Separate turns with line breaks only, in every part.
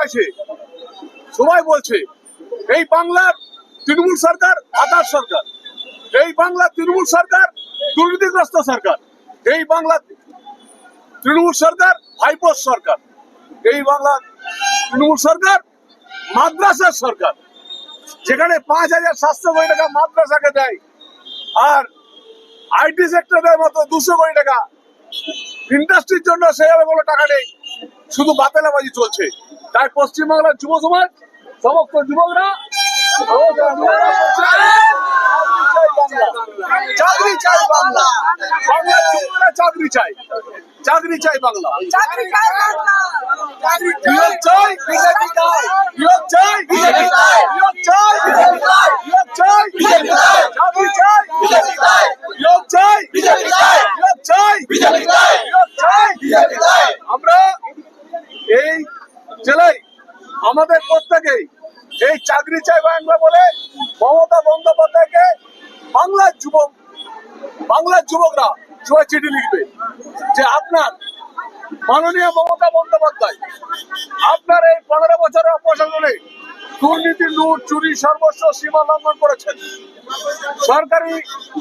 চাইছে, সবাই বলছে এই বাংলার তৃণমূল সরকার আধার সরকার, এই বাংলার তৃণমূল সরকার দুর্নীতিগ্রস্ত সরকার, এই বাংলার তৃণমূল সরকার ভাইপোর সরকার, এই বাংলার তৃণমূল সরকার মাদ্রাসার সরকার, যেখানে 5,700 কোটি টাকা মাদ্রাসাকে দেয় আর আইটি সেক্টরের মতো 200 কোটি টাকা ইন্ডাস্ট্রির জন্য সেভাবে কোনো টাকা নেই, শুধু বাতেলাবাজি চলছে। তাই পশ্চিমবাংলার যুব সমাজ, সমস্ত যুবকরা চাকরি চাই, বাংলা বাংলার যুবকরা চাকরি চাই, চাকরি চাই বাংলা, নিয়োগ চাই বিজেপি চাই, নিয়োগ চাই বিজেপি চাই, নিয়োগ চাই বিজেপি চাই, নিয়োগ চাই বিজেপি চাই, চাকরি চাই বিজেপি চাই, নিয়োগ চাই বিজেপি চাই, নিয়োগ চাই বিজেপি চাই, নিয়োগ চাই বিজেপি চাই। আমরা এই জেলায় আমাদের প্রত্যেকেই এই চাকরি চাই বাংলা বলে মমতা বন্দ্যোপাধ্যায়কে বাংলার যুবকরা সবাই চিঠি লিখবে যে আপনার মাননীয় মমতা বন্দ্যোপাধ্যায় আপনার এই 15 বছরের অপশাসনে দুর্নীতি, লুট, চুরি, সর্বস্ব সীমা লঙ্ঘন করেছেন। সরকারি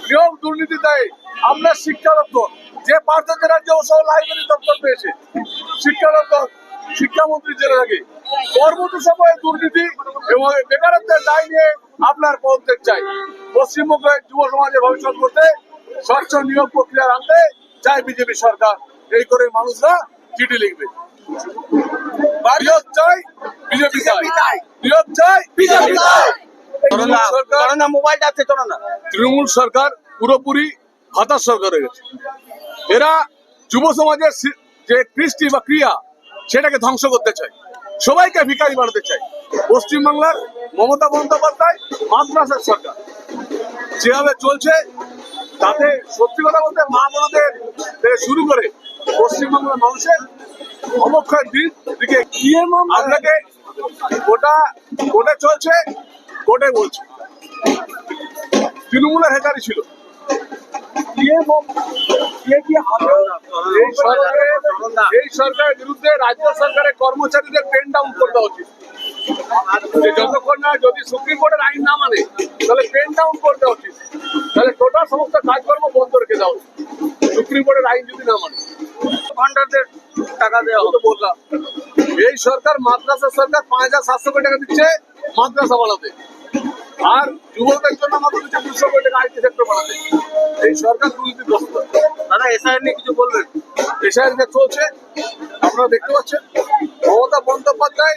নিয়োগ দুর্নীতি দেয় আপনার শিক্ষা দপ্তর, যে পার্থক্য রাজ্য সহ লাইব্রেরি দপ্তর পেয়েছে, শিক্ষা দপ্তর শিক্ষামন্ত্রী জেলে থাকে। পরবর্তী সময়ে দুর্নীতি এবং বেকারত্বের দায় নিয়ে আপনার পদত্যাগ চাই। পশ্চিমবঙ্গের যুব সমাজের ভবিষ্যৎ করতে স্বচ্ছ নিয়োগ প্রক্রিয়া আনতে চাই বিজেপি সরকার। এই করে মানুষরা চিঠি লিখবে, নিয়োগ চাই বিজেপি চাই, নিয়োগ চাই বিজেপি চাই। তৃণমূল সরকার পুরোপুরি হতাশ সরকার হয়ে গেছে। এরা যুব সমাজের যে কৃষ্টি বা ক্রিয়া সেটাকে ধ্বংস করতে চায়, সবাইকে ভিখারি বানাতে চায়। পশ্চিমবাংলার মমতা বন্দ্যোপাধ্যায় মাদ্রাসার সরকার যেভাবে চলছে তাতে সত্যি কথা বলতে মা বোনদের থেকে শুরু করে পশ্চিমবাংলার মানুষের অবক্ষয়ের দিকে আপনাকে কোর্টে চলছে, কোর্টে বলছে তৃণমূলের হেকারি ছিল। এই সরকারের বিরুদ্ধে রাজ্য সরকারের কর্মচারীদের পেন ডাউন করতে উচিত। যতক্ষণ না যদি সুপ্রিম কোর্টের আইন না মানে তাহলে পেন ডাউন করতে উচিত, তাহলে টোটাল সমস্ত কাজকর্ম বন্ধ রেখে দেওয়া উচিত সুপ্রিম কোর্টের আইন যদি না মানে। ভান্ডারদের টাকা দেওয়া হতো বললাম, এই সরকার মাদ্রাসা সরকার 5,700 কোটি টাকা দিচ্ছে মাদ্রাসা বানাতে, আর যুবকদের জন্য মাত্র দিচ্ছে 200 কোটি টাকা আইটি সেক্টর বানাতে। এই সরকার দুর্নীতিগ্রস্ত। দাদা এসআইআর নিয়ে কিছু বলবেন? এসআইআর চলছে, আপনারা দেখতে পাচ্ছেন। মমতা বন্দ্যোপাধ্যায়